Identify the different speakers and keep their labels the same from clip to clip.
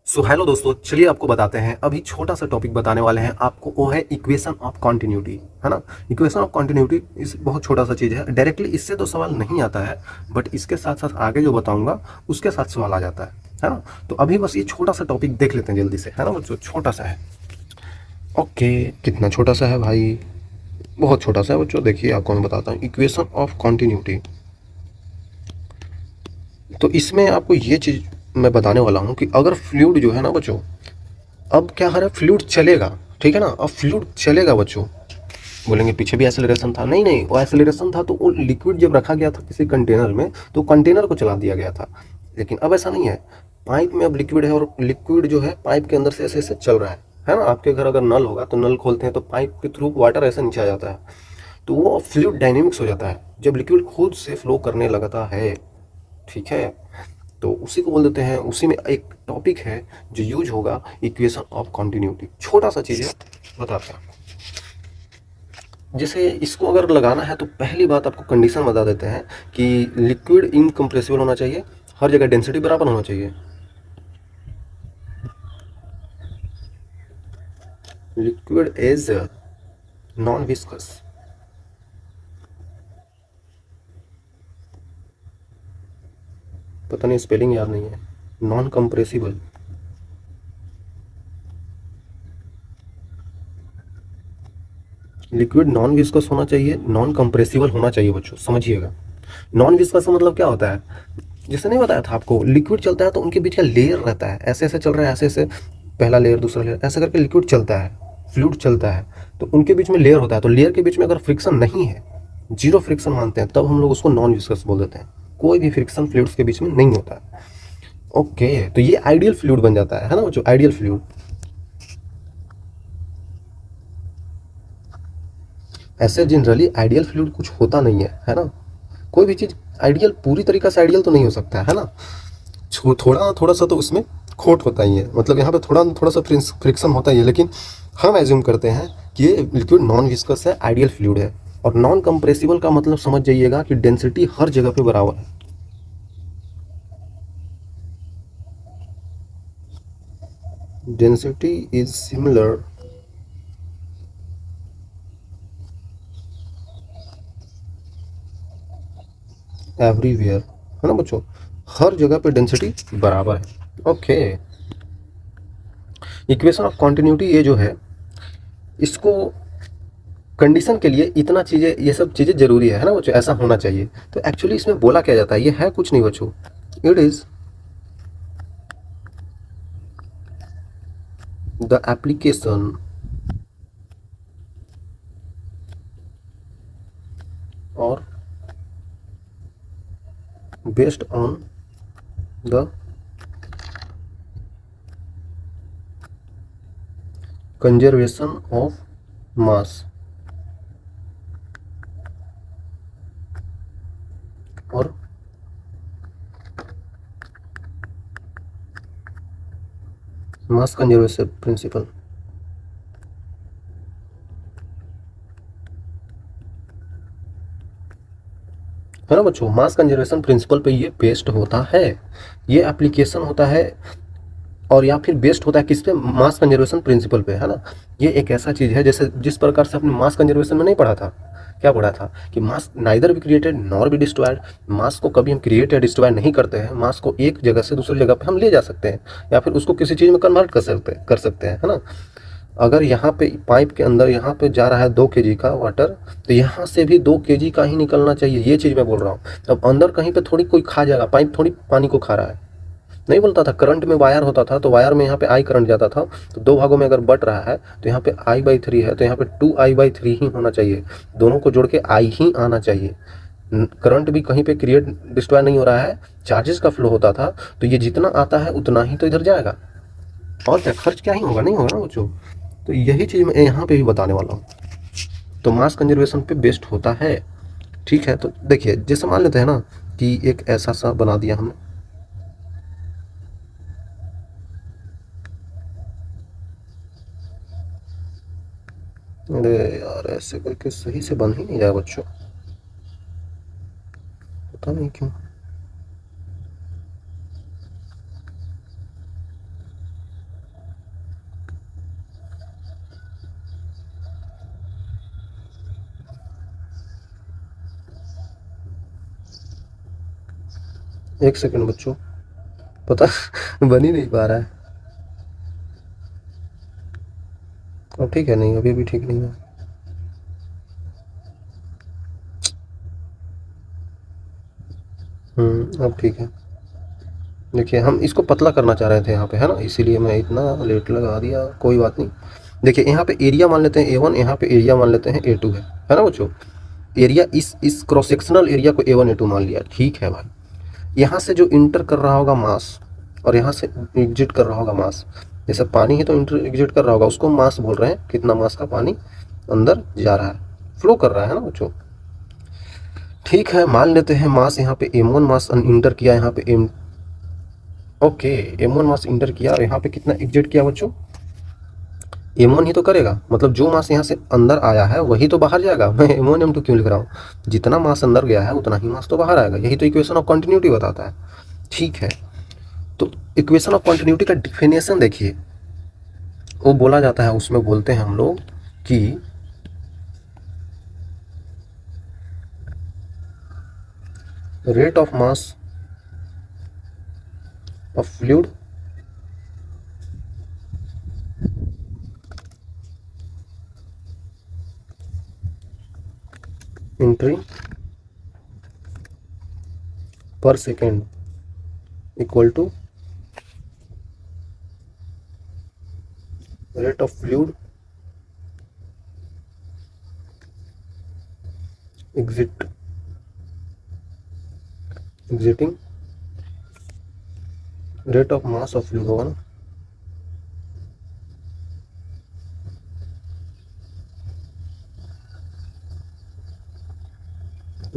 Speaker 1: So hello दोस्तों, चलिए आपको बताते हैं। अभी छोटा सा टॉपिक बताने वाले हैं आपको, वो है इक्वेशन ऑफ कॉन्टिन्यूटी, है ना। इक्वेशन ऑफ कॉन्टिन्यूटी इस बहुत छोटा सा चीज़ है, डायरेक्टली इससे तो सवाल नहीं आता है, बट इसके साथ साथ आगे जो बताऊंगा उसके साथ सवाल आ जाता है ना। तो अभी बस ये छोटा सा टॉपिक देख लेते हैं जल्दी से, है ना बच्चों। छोटा सा है, ओके। कितना छोटा सा है भाई, बहुत छोटा सा है बच्चों। देखिए आपको मैं बताता हूँ इक्वेशन ऑफ कॉन्टिन्यूटी। तो इसमें आपको ये चीज़ मैं बताने वाला हूँ कि अगर फ्लूइड जो है ना बच्चों, अब क्या है, फ्लूइड चलेगा, ठीक है ना। अब फ्लूइड चलेगा बच्चों, बोलेंगे पीछे भी एक्सेलरेशन था। नहीं नहीं, वो एक्सेलरेशन था तो वो लिक्विड जब रखा गया था किसी कंटेनर में तो कंटेनर को चला दिया गया था। लेकिन अब ऐसा नहीं है, पाइप में अब लिक्विड है और लिक्विड जो है पाइप के अंदर से ऐसे ऐसे चल रहा है ना। आपके घर अगर नल होगा तो नल खोलते हैं तो पाइप के थ्रू वाटर ऐसे नीचे आ जाता है, तो वो फ्लूइड डायनेमिक्स हो जाता है जब लिक्विड खुद से फ्लो करने लगता है, ठीक है। तो उसी को बोल देते हैं, उसी में एक टॉपिक है जो यूज होगा, इक्वेशन ऑफ कॉन्टिन्यूटी। छोटा सा चीज़ है, बताते हैं। जैसे इसको अगर लगाना है तो पहली बात आपको कंडीशन बता देते हैं कि लिक्विड इनकम्प्रेसिबल होना चाहिए, हर जगह डेंसिटी बराबर होना चाहिए। लिक्विड इज नॉन विस्कस, पता नहीं स्पेलिंग याद नहीं है। Non compressible, liquid non viscous होना चाहिए, नॉन कंप्रेसिबल होना चाहिए बच्चों, समझिएगा। नॉन विस्कस का मतलब क्या होता है, जैसे नहीं बताया था आपको, लिक्विड चलता है तो उनके बीच का लेयर रहता है, ऐसे ऐसे चल रहा है, ऐसे ऐसे, पहला लेयर दूसरा लेयर ऐसे करके लिक्विड चलता है, फ्लूइड चलता है। तो उनके बीच में लेयर होता है, तो लेयर के बीच में अगर फ्रिक्शन नहीं है, जीरो फ्रिक्शन मानते हैं, तब हम लोग उसको नॉन विस्कस बोल देते हैं। कोई भी फ्रिक्शन फ्लूइड्स के बीच में नहीं होता है, ओके। तो ये आइडियल फ्लूइड बन जाता है ना बच्चों, आइडियल फ्लूइड। ऐसे जनरली आइडियल फ्लूइड कुछ होता नहीं है ना। कोई भी चीज़ आइडियल, पूरी तरीके से आइडियल तो नहीं हो सकता है ना। थोड़ा थोड़ा सा तो उसमें खोट होता ही है, मतलब यहाँ पे थोड़ा थोड़ा सा फ्रिक्शन होता ही है, लेकिन हम एज्यूम करते हैं कि ये लिक्विड नॉन विस्कस है, आइडियल फ्लूइड है। और नॉन कंप्रेसिबल का मतलब समझ जाइएगा कि डेंसिटी हर जगह पे बराबर है। डेंसिटी इज सिमिलर एवरीवेयर, है ना बच्चों, हर जगह पे डेंसिटी बराबर है, ओके। इक्वेशन ऑफ कॉन्टिन्यूटी ये जो है, इसको कंडीशन के लिए इतना चीज़ें, ये सब चीज़ें जरूरी है ना बच्चों, ऐसा होना चाहिए। तो एक्चुअली इसमें बोला क्या जाता है, ये है कुछ नहीं बच्चों, इट इज द एप्लीकेशन और based on the conservation of mass और मास कंजर्वेशन प्रिंसिपल, है ना बच्चों। मास कंजर्वेशन प्रिंसिपल पे ये बेस्ड होता है, ये एप्लीकेशन होता है, और या फिर बेस्ड होता है किस पे, मास कंजर्वेशन प्रिंसिपल पे, है ना। ये एक ऐसा चीज़ है, जैसे जिस प्रकार से आपने मास कंजर्वेशन में नहीं पढ़ा था, क्या पढ़ा था कि mass neither be created nor be destroyed. Mass को कभी हम क्रिएट या डिस्ट्रॉय नहीं करते हैं, मास को एक जगह से दूसरी जगह पे हम ले जा सकते हैं, या फिर उसको किसी चीज़ में कन्वर्ट कर सकते हैं, है ना। अगर यहाँ पे पाइप के अंदर यहाँ पे जा रहा है 2 kg का वाटर, तो यहाँ से भी 2 kg का ही निकलना चाहिए, ये चीज़ मैं बोल रहा हूँ। अब अंदर कहीं पे थोड़ी कोई खा जाएगा, पाइप थोड़ी पानी को खा रहा है। नहीं बोलता था, करंट में वायर होता था तो वायर में यहाँ पे आई करंट जाता था, तो दो भागों में अगर बट रहा है तो यहाँ पे I/3 है, तो यहाँ पे 2I/3 ही होना चाहिए, दोनों को जोड़ के आई ही आना चाहिए। करंट भी कहीं पे क्रिएट डिस्ट्रॉय नहीं हो रहा है, चार्जेस का फ्लो होता था, तो ये जितना आता है उतना ही तो इधर जाएगा, और क्या खर्च क्या ही होगा, नहीं होगा ना बच्चों। तो यही चीज़ मैं यहाँ पे भी बताने वाला हूँ। तो मास कंजर्वेशन पे बेस्ड होता है, ठीक है। तो देखिए, जैसे मान लेते हैं ना कि एक ऐसा सा बना दिया हमने, अरे यार ऐसे करके सही से बन ही नहीं रहा बच्चों, पता नहीं क्यों। एक सेकंड बच्चों, पता बन ही नहीं पा रहा है। अब ठीक है? नहीं, अभी भी ठीक नहीं है। अब ठीक है। देखिए, हम इसको पतला करना चाह रहे थे यहाँ पे, है ना, इसीलिए मैं इतना लेट लगा दिया। कोई बात नहीं। देखिए, यहाँ पे एरिया मान लेते हैं A1, यहाँ पे एरिया मान लेते हैं A2 है ना बच्चों। एरिया, इस क्रॉस सेक्शनल एरिया को A1 A2 मान लिया, ठीक है भाई। यहाँ से जो इंटर कर रहा होगा मास, और यहाँ से एग्जिट कर रहा होगा मास, जैसे पानी है तो इंटर एग्जिट कर रहा होगा, उसको मास बोल रहे हैं। कितना मास का पानी अंदर जा रहा है, फ्लो कर रहा है ना बच्चों। ठीक है, मान लेते हैं मास यहाँ पे M1 मास इंटर किया, यहाँ पे ओके, M1 मास इंटर किया, और यहाँ पे कितना एग्जिट किया बच्चों? M1 ही तो करेगा, मतलब जो मास यहाँ से अंदर आया है वही तो बाहर जाएगा। मैं M1 M2 क्यों लिख रहा हूँ? जितना मास अंदर गया है उतना ही मास तो बाहर आएगा, यही तो इक्वेशन ऑफ कंटिन्यूटी बताता है। ठीक है, तो इक्वेशन ऑफ कंटिन्यूटी का डिफिनेशन देखिए, वो बोला जाता है, उसमें बोलते हैं हम लोग कि rate of mass of fluid entry per second equal to rate of fluid exiting rate of mass of fluid होगा ना,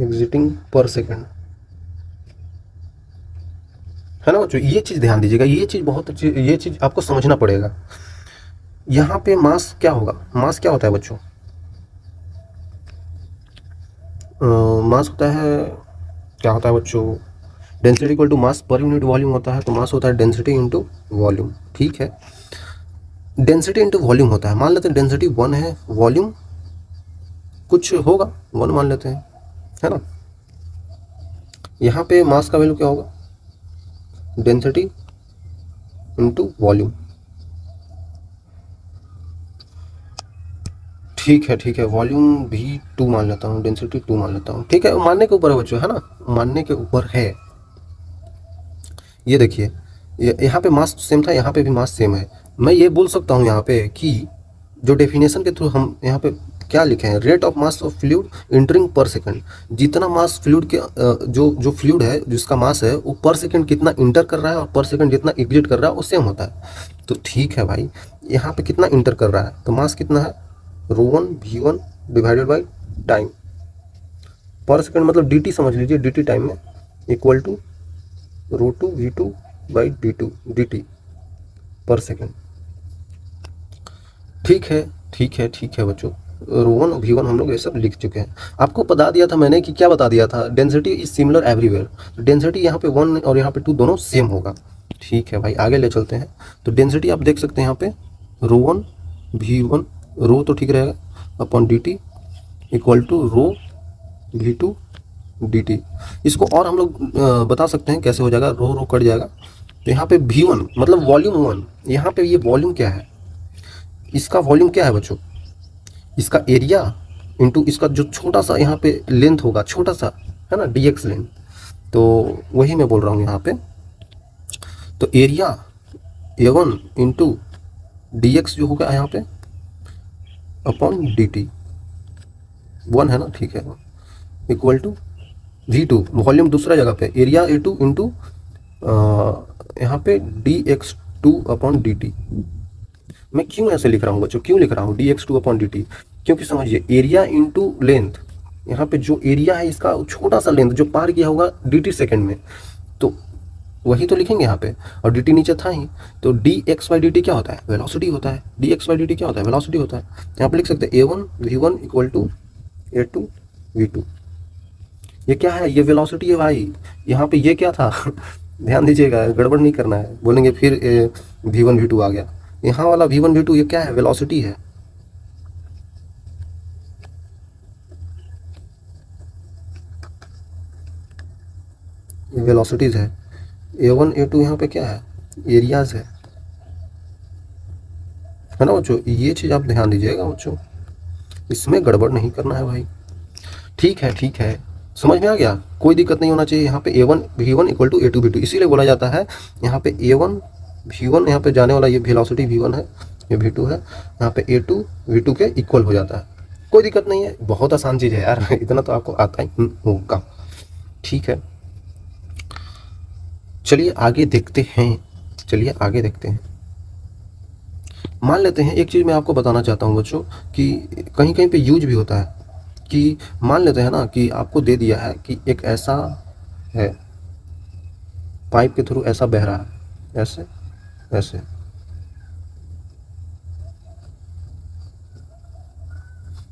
Speaker 1: एग्जिटिंग पर सेकेंड, है ना बच्चों। ये चीज़ ध्यान दीजिएगा, ये चीज़ बहुत अच्छी, ये चीज़ आपको समझना पड़ेगा। यहाँ पे मास क्या होगा? मास क्या होता है बच्चों? मास होता है, क्या होता है बच्चों? Density equal to mass per unit volume होता है, तो मास होता है डेंसिटी इंटू वॉल्यूम। ठीक है, डेंसिटी इंटू वॉल्यूम होता है। मान लेते हैं डेंसिटी 1 है, वॉल्यूम कुछ होगा 1 मान लेते हैं, है ना। यहाँ पे मास का वैल्यू क्या होगा? Density into volume. ठीक है, ठीक है, वॉल्यूम भी 2 मान लेता हूँ, डेंसिटी 2 मान लेता हूँ। ठीक है, मानने के ऊपर है बच्चों, है ना, मानने के ऊपर है। ये देखिए, यहाँ पे मास सेम था, यहाँ पे भी मास सेम है। मैं ये बोल सकता हूँ यहाँ पे कि जो डेफिनेशन के थ्रू हम यहाँ पे क्या लिखे हैं, rate of mass of fluid entering पर सेकंड। जितना मास फ्लूइड के जो फ्लूइड है, जिसका मास है, वो पर सेकंड कितना इंटर कर रहा है और पर सेकंड जितना एग्जिट कर रहा है वो सेम होता है। तो ठीक है भाई, यहाँ पे कितना इंटर कर रहा है, तो मास कितना है? ρ1 v1 divided by time. Per second मतलब dt समझ लीजिए, dt टाइम में equal to ρ2 v2 by d2 dt per second. ठीक है, ठीक है, ठीक है बच्चों, ρ1 v1 हम लोग ये सब लिख चुके हैं। आपको बता दिया था मैंने कि क्या बता दिया था, density is similar everywhere. Density यहाँ पे 1 और यहाँ पे 2 दोनों सेम होगा। ठीक है भाई, आगे ले चलते हैं। तो डेंसिटी आप देख सकते हैं यहाँ पे, ρ1 v1, रो तो ठीक रहेगा, upon dt equal to ρ v2 dt। इसको और हम लोग बता सकते हैं कैसे हो जाएगा, रो कट जाएगा, तो यहाँ पे v1 मतलब वॉल्यूम 1, यहाँ पे ये वॉल्यूम क्या है, इसका वॉल्यूम क्या है बच्चों? इसका एरिया इंटू इसका जो छोटा सा यहाँ पे लेंथ होगा, छोटा सा, है ना, dx लेंथ। तो वही मैं बोल रहा हूँ यहाँ पे, तो एरिया A1 इंटू dx जो होगा यहाँ पे अपॉन dt, 1 है ना, ठीक है, इक्वल टू v2, वॉल्यूम दूसरा जगह पे, एरिया A2 इंटू यहाँ पे dx2 अपॉन dt। मैं क्यों ऐसे लिख रहा हूँ बच्चों, क्यों लिख रहा हूँ dx2 अपॉन dt? क्योंकि समझिए, एरिया इंटू लेंथ, यहाँ पे जो एरिया है इसका छोटा सा लेंथ जो पार किया होगा dt सेकेंड में, तो वही तो लिखेंगे यहाँ पे, और dt नीचे था ही, तो dx बाई dt क्या होता है? वेलोसिटी होता है। dx बाई dt क्या होता है? वेलोसिटी होता है। यहाँ पे लिख सकते हैं a1 v1 equal to a2 v2। ये क्या है? ये वेलोसिटी है भाई। यहाँ पे ये क्या था? ध्यान दीजिएगा, गड़बड़ नहीं करना है, बोलेंगे फिर v1 v2 आ गया। यहाँ वाला v1 v2 ये क्या है? वेलोसिटी है। ये वेलोसिटीज है। A1 A2 यहाँ पे क्या है, एरियाज है ना बच्चों। ये चीज़ आप ध्यान दीजिएगा बच्चों, इसमें गड़बड़ नहीं करना है भाई। ठीक है, समझ में आ गया, कोई दिक्कत नहीं होना चाहिए। यहाँ पे A1 V1 equal to A2 V2, इसीलिए बोला जाता है यहाँ पे A1 V1, यहाँ पे जाने वाला ये वेलोसिटी V1 है, ये V2 है, यहाँ पे A2 V2 के इक्वल हो जाता है। कोई दिक्कत नहीं है, बहुत आसान चीज़ है यार इतना तो आपको आता ही होगा। ठीक है, चलिए आगे देखते हैं। मान लेते हैं, एक चीज़ मैं आपको बताना चाहता हूँ बच्चों कि कहीं कहीं पे यूज भी होता है कि मान लेते हैं ना कि आपको दे दिया है कि एक ऐसा है, पाइप के थ्रू ऐसा बह रहा है, ऐसे ऐसे,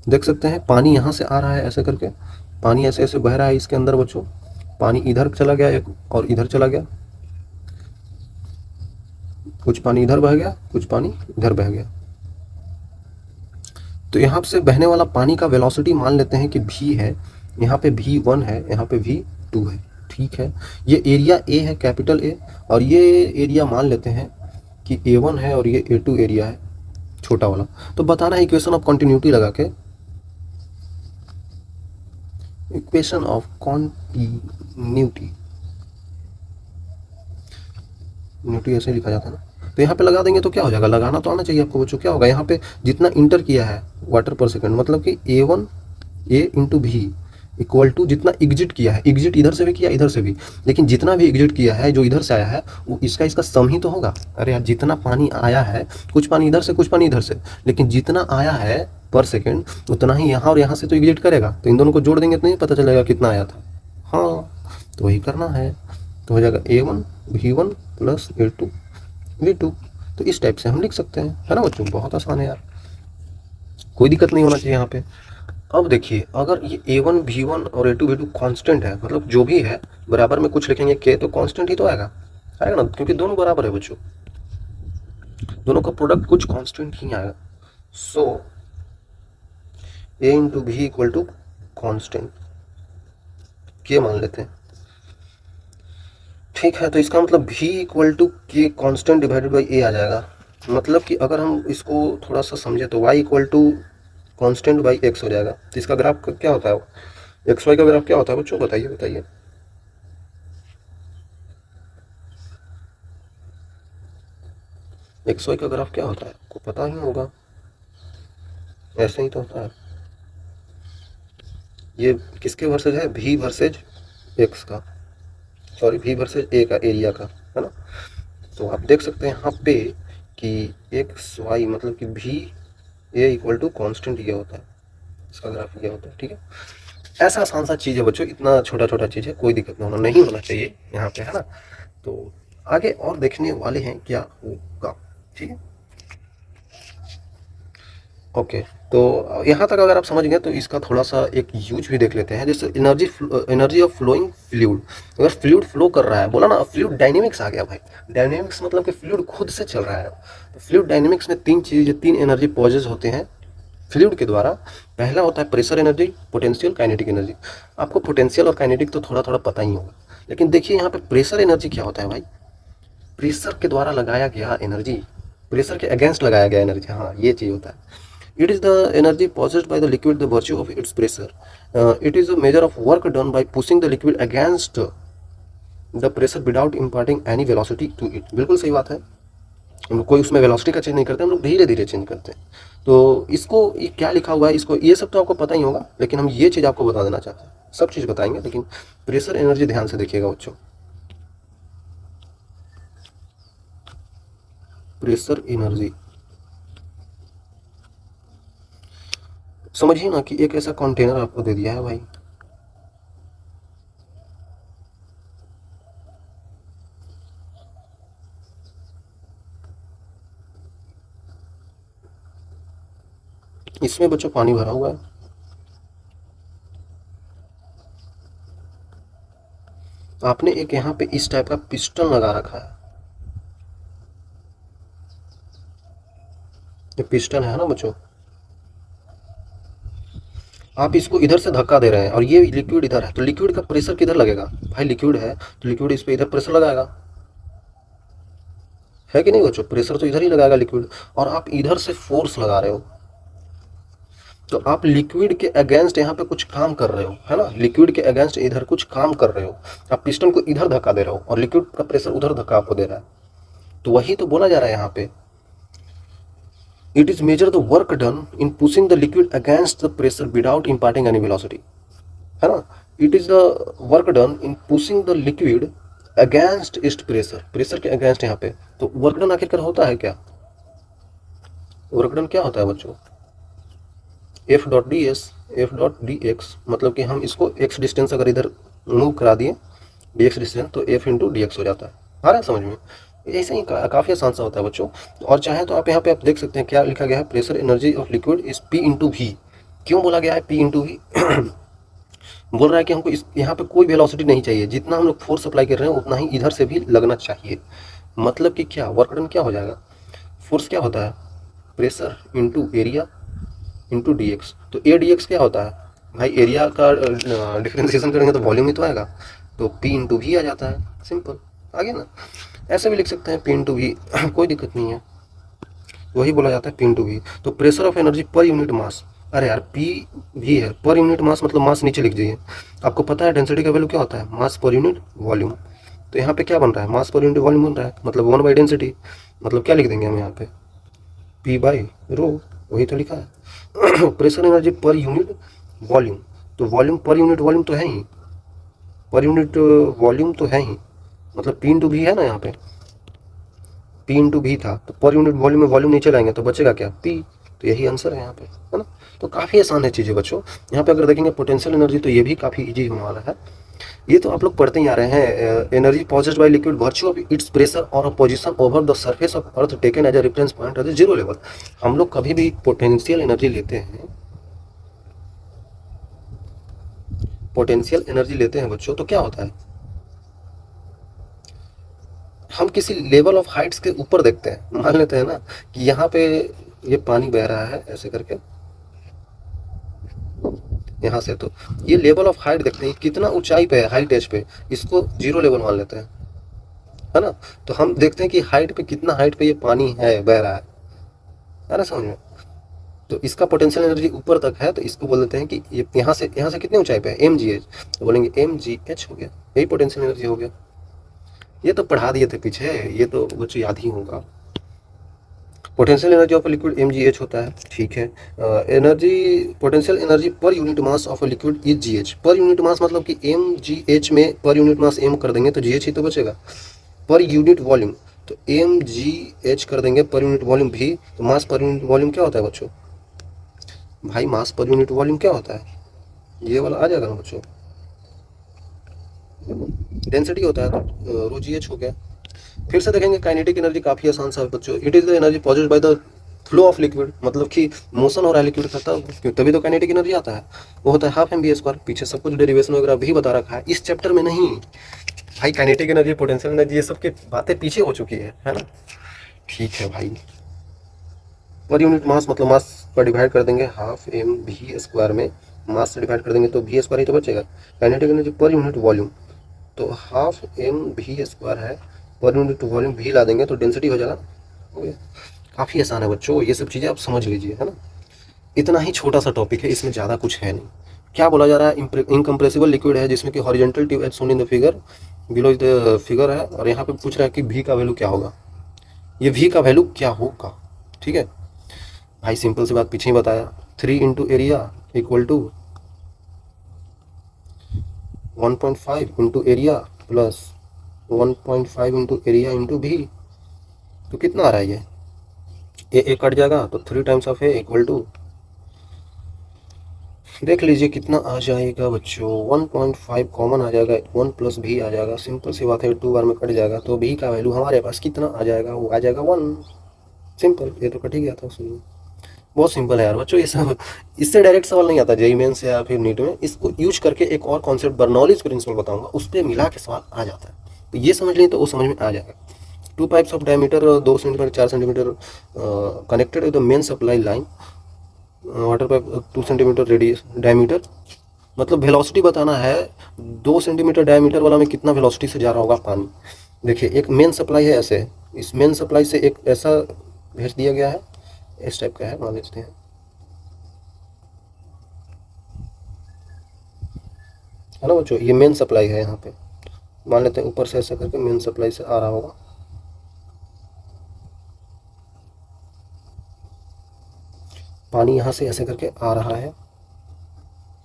Speaker 1: देख सकते हैं पानी यहाँ से आ रहा है ऐसे करके, पानी ऐसे ऐसे बह रहा है इसके अंदर बच्चों, पानी इधर चला गया एक और इधर चला गया, कुछ पानी इधर बह गया, कुछ पानी इधर बह गया। तो यहाँ से बहने वाला पानी का वेलोसिटी मान लेते हैं कि v है, यहाँ पे V1 है, यहाँ पे V2 है। ठीक है, ये एरिया A है, कैपिटल A, और ये एरिया मान लेते हैं कि A1 है और ये A2 एरिया है, छोटा वाला। तो बताना है इक्वेशन ऑफ कॉन्टिन्यूटी लगा के, इक्वेशन ऑफ कॉन्टिन्यूटी ऐसे लिखा जाता है ना। तो यहाँ पे लगा देंगे तो क्या हो जाएगा, लगाना तो आना चाहिए आपको बच्चों। क्या होगा, यहाँ पे जितना इंटर किया है वाटर पर सेकंड, मतलब कि A1 A into V equal to जितना एग्जिट किया है, एग्जिट इधर से भी किया इधर से भी, लेकिन जितना भी एग्जिट किया है जो इधर से आया है वो इसका सम ही तो होगा। अरे यार, जितना पानी आया है, कुछ पानी इधर से कुछ पानी इधर से, लेकिन जितना आया है पर सेकेंड उतना ही यहाँ और यहाँ से तो एग्जिट करेगा। तो इन दोनों को जोड़ देंगे तो नहीं पता चलेगा कितना आया था। हाँ, तो वही करना है, तो हो जाएगा A1 V1 plus A2 V2। तो इस टाइप से हम लिख सकते हैं, है ना बच्चों, बहुत आसान है यार, कोई दिक्कत नहीं होना चाहिए यहाँ पे। अब देखिए, अगर ये A1 V1 और A2 V2 कांस्टेंट है, मतलब जो भी है बराबर में कुछ लिखेंगे K, तो कांस्टेंट ही तो आएगा ना, क्योंकि दोनों बराबर है बच्चों, दोनों का प्रोडक्ट कुछ कांस्टेंट ही आएगा। सो A into V equal to constant K मान लेते हैं। ठीक है, तो इसका मतलब V equal to K constant divided by A आ जाएगा। मतलब कि अगर हम इसको थोड़ा सा समझे तो Y equal to constant by X हो जाएगा। तो इसका ग्राफ क्या होता है, एक्स वाई का ग्राफ क्या होता है बच्चों, बताइए। एक्स वाई का ग्राफ क्या होता है, आपको पता ही होगा, ऐसे ही तो होता है। ये किसके वर्सेज है, V वर्सेज X का, सॉरी V वर्सेज A का, एरिया का, है ना। तो आप देख सकते हैं यहाँ पे कि एक्स वाई मतलब कि V A equal to constant ये होता है, इसका ग्राफ ये होता है। ठीक है, ऐसा आसान सा चीज़ है बच्चों, इतना छोटा छोटा चीज़ है, कोई दिक्कत नहीं होना चाहिए यहाँ पे, है ना। तो आगे और देखने वाले हैं क्या होगा। ठीक है, ओके। तो यहाँ तक अगर आप समझ गए तो इसका थोड़ा सा एक यूज भी देख लेते हैं। जैसे एनर्जी ऑफ फ्लोइंग फ्लूइड, अगर फ्लूइड फ्लो कर रहा है, बोला ना फ्लूइड डायनेमिक्स आ गया भाई। डायनेमिक्स मतलब कि फ्लूइड खुद से चल रहा है। तो फ्लूइड डायनेमिक्स में तीन एनर्जी पॉजेज होते हैं फ्लूइड के द्वारा। पहला होता है pressure energy, potential, kinetic energy. आपको पोटेंशियल और काइनेटिक तो थोड़ा थोड़ा पता ही होगा, लेकिन देखिए यहाँ पे प्रेशर एनर्जी क्या होता है भाई, प्रेशर के द्वारा लगाया गया एनर्जी, प्रेशर के अगेंस्ट लगाया गया एनर्जी, हाँ ये चीज़ होता है। It is the energy possessed by the liquid by virtue of its pressure. It is a measure of work done by pushing the liquid against the pressure without imparting any velocity to it. बिल्कुल सही बात है, हम लोग कोई उसमें velocity का change नहीं करते, हम लोग धीरे धीरे चेंज करते हैं। तो इसको ये क्या लिखा हुआ है, इसको ये सब तो आपको पता ही होगा, लेकिन हम ये चीज़ आपको बता देना चाहते हैं। सब चीज़ बताएंगे, लेकिन प्रेशर एनर्जी ध्यान से देखिएगा बच्चों। प्रेशर एनर्जी समझिए ना कि एक ऐसा कंटेनर आपको दे दिया है भाई, इसमें बच्चों पानी भरा हुआ है। आपने एक यहाँ पे इस टाइप का पिस्टन लगा रखा है, ये पिस्टन है ना बच्चों। आप इसको इधर से धक्का दे रहे हैं और ये लिक्विड इधर है, तो लिक्विड का प्रेशर किधर लगेगा भाई, लिक्विड है तो लिक्विड इस पर इधर प्रेशर लगाएगा, है कि नहीं बच्चों? प्रेशर तो इधर ही लगाएगा लिक्विड, और आप इधर से फोर्स लगा रहे हो, तो आप लिक्विड के अगेंस्ट यहाँ पे कुछ काम कर रहे हो, है ना? लिक्विड के अगेंस्ट इधर कुछ काम कर रहे हो, आप पिस्टन को इधर धक्का दे रहे हो और लिक्विड का प्रेशर उधर धक्का आपको दे रहा है। तो वही तो बोला जा रहा है यहाँ पे, it is measure the work done in pushing the liquid against the pressure without imparting any velocity, है ना? It is the work done in pushing the liquid against east pressure, pressure के अगेंस्ट यहाँ पे। तो work done आखिरकार होता है क्या? वर्क डन क्या होता है बच्चों? F dot D S, F dot D x, मतलब कि हम इसको एक्स डिस्टेंस अगर इधर मूव करा दिए डी एक्स डिस्टेंस, तो एफ इंटू डी एक्स हो जाता है। आ रहा है समझ में? ऐसे ही काफ़ी आसान सा होता है बच्चों। और चाहे तो आप यहाँ पे आप देख सकते हैं क्या लिखा गया है, pressure energy of liquid is P into V. क्यों बोला गया है पी इंटू वी? बोल रहा है कि हमको इस यहाँ पे कोई वेलोसिटी नहीं चाहिए, जितना हम लोग फोर्स अप्लाई कर रहे हैं उतना ही इधर से भी लगना चाहिए। मतलब कि क्या वर्क डन क्या हो जाएगा? फोर्स क्या होता है? Pressure into area into D x. तो ए डी एक्स क्या होता है भाई? एरिया का डिफ्रेंसिएशन करेंगे तो वॉल्यूम ही तो आएगा, तो पी इंटू वी आ जाता है, सिंपल आ गया ना? ऐसे भी लिख सकते हैं पी इंटू वी, कोई दिक्कत नहीं है, वही बोला जाता है पी इंटू वी। तो pressure of energy per unit मास, अरे यार पी भी है, पर यूनिट मास मतलब मास नीचे लिख दीजिए। आपको पता है डेंसिटी का वैल्यू क्या होता है? मास पर यूनिट वॉल्यूम। तो यहाँ पे क्या बन रहा है? मास पर यूनिट वॉल्यूम बन रहा है, मतलब 1 बाई डेंसिटी, मतलब क्या लिख देंगे हम यहाँ पे? पी बाई रो, वही तो लिखा है। Pressure energy per unit volume, तो वॉल्यूम पर यूनिट वॉल्यूम तो है ही, पर यूनिट वॉल्यूम तो है ही, मतलब पी इंटू भी है ना, यहाँ पे पी इंटू भी था, तो पर यूनिट वॉल्यूम में वॉल्यूम नीचे लाएंगे तो बचेगा क्या? पी। तो यही आंसर है यहाँ पे, है ना? तो काफ़ी आसान है चीज़ें बच्चों। यहाँ पे अगर देखेंगे पोटेंशियल एनर्जी, तो ये भी काफ़ी इजी होने वाला है। ये तो आप लोग पढ़ते ही आ रहे हैं। Energy possessed by liquid virtue of its pressure और position over the surface of earth taken as a reference point at zero level. हम लोग कभी भी पोटेंशियल एनर्जी लेते हैं, पोटेंशियल एनर्जी लेते हैं बच्चों, तो क्या होता है? हम किसी लेवल ऑफ हाइट्स के ऊपर देखते हैं, मान लेते हैं ना कि यहाँ पे ये पानी बह रहा है ऐसे करके यहाँ से, तो ये लेवल ऑफ हाइट देखते हैं कितना ऊंचाई पे है, हाइट एज पे, इसको जीरो लेवल मान लेते हैं, है ना? तो हम देखते हैं कि हाइट पे कितना हाइट पे ये पानी है, बह रहा है ना, समझ में? तो इसका पोटेंशियल एनर्जी ऊपर तक है, तो इसको बोल देते हैं कि ये यहाँ से कितने ऊंचाई पे है? एम जी एच, तो बोलेंगे एम जी एच हो गया, यही पोटेंशियल एनर्जी हो गया। ये तो पढ़ा दिए थे पीछे, ये तो बच्चों याद ही होगा। Potential energy of a liquid M G H होता है, ठीक है। Energy, potential energy per unit mass of a liquid is G H. Per unit mass मतलब कि एम जी एच में पर यूनिट मास एम कर देंगे तो जी एच ही तो बचेगा। पर यूनिट वॉल्यूम, तो एम जी एच कर देंगे पर यूनिट वॉल्यूम भी, तो मास पर यूनिट वॉल्यूम क्या होता है बच्चों? भाई मास पर यूनिट वॉल्यूम क्या होता है? ये वाला आ जाएगा ना बच्चों, डेंसिटी होता है, तो रो जी एच हो गया। फिर से देखेंगे काइनेटिक एनर्जी, काफ़ी आसान सा है बच्चों। It is the energy positive by the flow of liquid, मतलब कि मोशन हो रहा है लिक्विड का, तभी तो काइनेटिक एनर्जी आता है। वो होता है हाफ एम बी स्क्वायर। पीछे सब कुछ डेरिवेशन वगैरह भी बता रखा है, इस चैप्टर में नहीं भाई। काइनेटिक एनर्जी, पोटेंशियल एनर्जी, ये सब की बातें पीछे हो चुकी है ना? ठीक है भाई। पर यूनिट मास मतलब मास पर डिवाइड कर देंगे हाफ एम भी स्क्वायर में, मास से डिवाइड कर देंगे तो भी स्क्वायर ही तो बचेगा। Kinetic energy per unit volume, तो हाफ एम भी स्क्वायर है, पर यूनिट वॉल्यूम भी ला देंगे तो डेंसिटी हो जाएगा। काफ़ी आसान है बच्चों, ये सब चीज़ें आप समझ लीजिए, है ना? इतना ही छोटा सा टॉपिक है, इसमें ज़्यादा कुछ है नहीं। क्या बोला जा रहा है? इनकम्प्रेसिबल लिक्विड है जिसमें कि horizontal tube as shown in the figure below the figure है, और यहाँ पे पूछ रहा है कि भी का वैल्यू क्या होगा। ये भी का वैल्यू क्या होगा? ठीक है भाई, सिंपल सी बात पीछे ही बताया, 3 into area equal to 1.5 into area plus 1.5 into area into भी। तो कितना आ रहा है? ये कट जाएगा तो 3 times of A equal to, देख लीजिए कितना आ जाएगा बच्चों, 1.5 कॉमन आ जाएगा, 1 प्लस भी आ जाएगा, सिंपल सी बात है, 2 बार में कट जाएगा, तो भी का वैल्यू हमारे पास कितना आ जाएगा? वो आ जाएगा 1। सिंपल, ये तो कट ही गया था उसमें। बहुत सिंपल है यार बच्चों, ये सब इससे डायरेक्ट सवाल नहीं आता जेईई मेंस या फिर नीट में। इसको यूज करके एक और कॉन्सेप्ट बर्नौलीज प्रिंसिपल बताऊंगा, उस पर मिला के सवाल आ जाता है, तो ये समझ लें तो वो समझ में आ जाएगा। 2 pipes of diameter 2 centimetre 4 centimetre connected with the main supply line, water pipe 2 centimetre radius diameter, मतलब वेलोसिटी बताना है 2 सेंटीमीटर डायमीटर वाला में कितना वेलोसिटी से जा रहा होगा पानी। देखिए एक मेन सप्लाई है ऐसे, इस मेन सप्लाई से एक ऐसा भेज दिया गया है, इस टाइप का है, मान लेते हैं, है ना बच्चों, ये मेन सप्लाई है यहाँ पे, मान लेते हैं ऊपर से ऐसा करके मेन सप्लाई से आ रहा होगा, पानी यहाँ से ऐसे करके आ रहा है,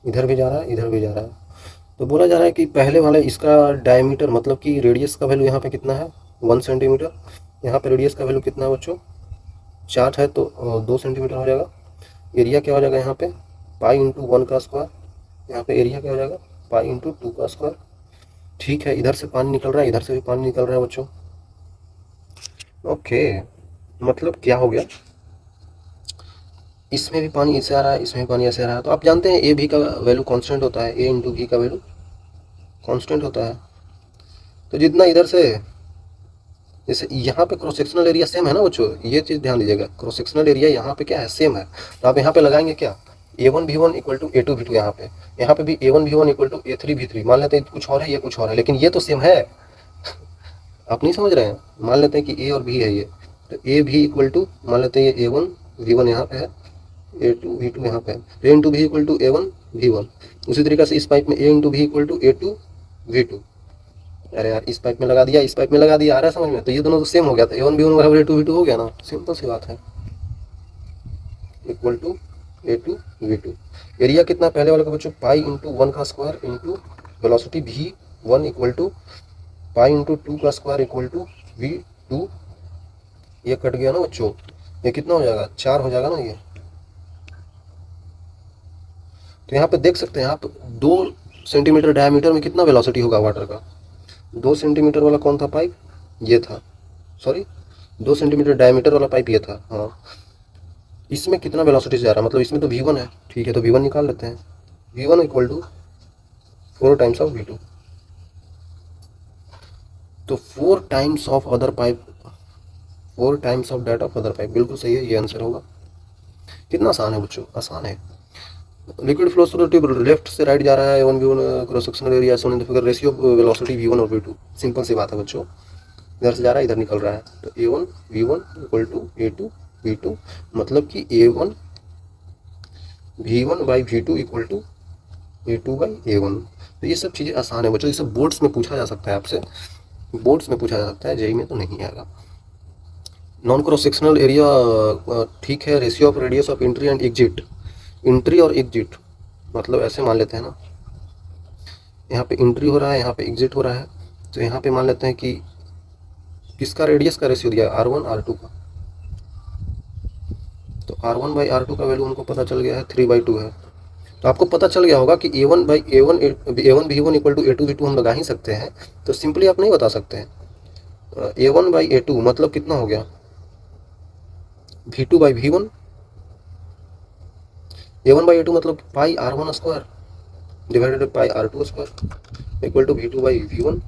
Speaker 1: इधर भी जा रहा है, इधर भी जा रहा है। तो बोला जा रहा है कि पहले वाले इसका डायमीटर मतलब कि रेडियस का वैल्यू यहाँ पे कितना है 1 सेंटीमीटर, यहाँ पे रेडियस का वैल्यू कितना है बच्चों 4 है, तो 2 सेंटीमीटर हो जाएगा। एरिया क्या हो जाएगा यहाँ पे पाई इंटू 1 का स्क्वायर, यहाँ पे एरिया क्या हो जाएगा पाई इंटू 2 का स्क्वायर। ठीक है, इधर से पानी निकल रहा है, इधर से भी पानी निकल रहा है बच्चों। ओके, मतलब क्या हो गया, इसमें भी पानी ऐसे आ रहा है, इसमें भी पानी ऐसे आ रहा है। तो आप जानते हैं ए भी का वैल्यू कांस्टेंट होता है, ए इंटू भी का वैल्यू कांस्टेंट होता है। तो जितना इधर से, जैसे यहाँ पे क्रॉस सेक्शनल एरिया सेम है ना बच्चों, ये चीज़ ध्यान दीजिएगा, क्रॉस सेक्शनल एरिया यहाँ पे क्या है सेम है। तो आप यहाँ पे लगाएंगे क्या A1 V1 equal to A2 V2, यहाँ पे भी A1 V1 equal to A3 V3, मान लेते हैं कुछ और है, ये कुछ और है, लेकिन ये तो सेम है। आप नहीं समझ रहे हैं, मान लेते हैं कि ए और बी है ये, तो ए भी इक्वल टू, मान लेते हैं ये A1 V1 यहाँ पे है, A2 V2 यहाँ पे है, A इंटू भी इक्वल टू A1 V1। उसी तरीके से इस पाइप में A इंटू भी इक्वल टू A2 V2। अरे यार इस पाइप में लगा दिया, इस पाइप में लगा दिया, आ रहा है समझ में, तो ये दोनों तो सेम हो गया था, A1 V1 बराबर A2 V2 हो गया ना, सिंपल सी बात है, equal to A2 V2। Area कितना पहले वाले का बच्चों पाई इंटू 1 का square into velocity V1 equal to pi into 2 का स्क्वायर इक्वल टू V2। ये कट गया ना बच्चों, ये कितना हो जाएगा 4 हो जाएगा ना ये। तो यहाँ पे देख सकते हैं आप 2 सेंटीमीटर डायमीटर में कितना वेलोसिटी होगा वाटर का। 2 सेंटीमीटर वाला कौन था पाइप, ये था, सॉरी 2 सेंटीमीटर डायमीटर वाला पाइप ये था, हाँ। इसमें कितना वेलोसिटी से जा रहा है, मतलब इसमें तो V1 है, ठीक है, तो V1 निकाल लेते हैं, V1 equal to 4 times of V2। तो 4 times of other pipe, 4 times of that of other pipe, बिल्कुल सही है, ये आंसर होगा। कितना आसान है बच्चों, आसान है। Liquid flow through tube left से राइट जा रहा है, A1 V1 cross sectional area shown in the figure, ratio velocity V1 और V2, सिंपल सी बात है बच्चों, इधर से जा रहा है इधर निकल रहा है, तो A1 V1 equal to A2 V2, मतलब कि A1 V1 by V2 equal to A2 by A1। तो ये सब चीज़ें आसान है बच्चों, ये सब बोर्ड्स में पूछा जा सकता है आपसे, बोर्ड्स में पूछा जा सकता है, जेई में तो नहीं आएगा। नॉन क्रॉस सेक्शनल एरिया ठीक है, ratio of radius of entry and exit, entry और एग्जिट मतलब ऐसे मान लेते हैं ना, यहाँ पे एंट्री हो रहा है, यहाँ पे एग्जिट हो रहा है, तो यहाँ पे मान लेते हैं कि किसका रेडियस का रेशियो दिया है R1 R2 का, तो R1 बाई R2 का वैल्यू उनको पता चल गया है 3/2 है। तो आपको पता चल गया होगा कि A1 by A1 V1 equal to A2 V2 हम लगा ही सकते हैं, तो सिंपली आप नहीं बता सकते हैं। A1 बाई A2 मतलब कितना हो गया V2 by V1, A1 by A2 मतलब pi R1 square divided by pi R2 square equal to V2 by V1।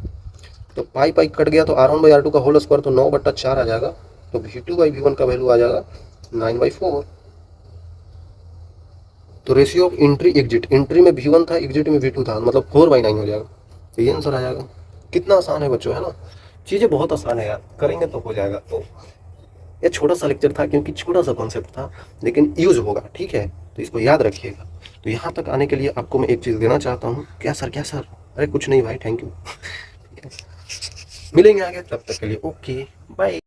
Speaker 1: तो पाई पाई कट गया तो R1 बाई R2 का होल स्क्वायर, तो 9/4 आ जाएगा, तो V2 बाई V1 का वैल्यू आ जाएगा 9/4। तो ratio of entry exit, entry में V1 था, एग्जिट में V2 था, मतलब 4/9 हो जाएगा, तो ये आंसर आ जाएगा। कितना आसान है बच्चों, है ना, चीज़ें बहुत आसान है यार, करेंगे तो हो जाएगा। तो ये छोटा सा लेक्चर था क्योंकि छोटा सा कॉन्सेप्ट था, लेकिन यूज होगा, ठीक है, तो इसको याद रखिएगा। तो यहाँ तक आने के लिए आपको मैं एक चीज़ देना चाहता हूँ। क्या सर, क्या सर, अरे कुछ नहीं भाई, थैंक यू। मिलेंगे आगे, तब तक के लिए ओके बाय।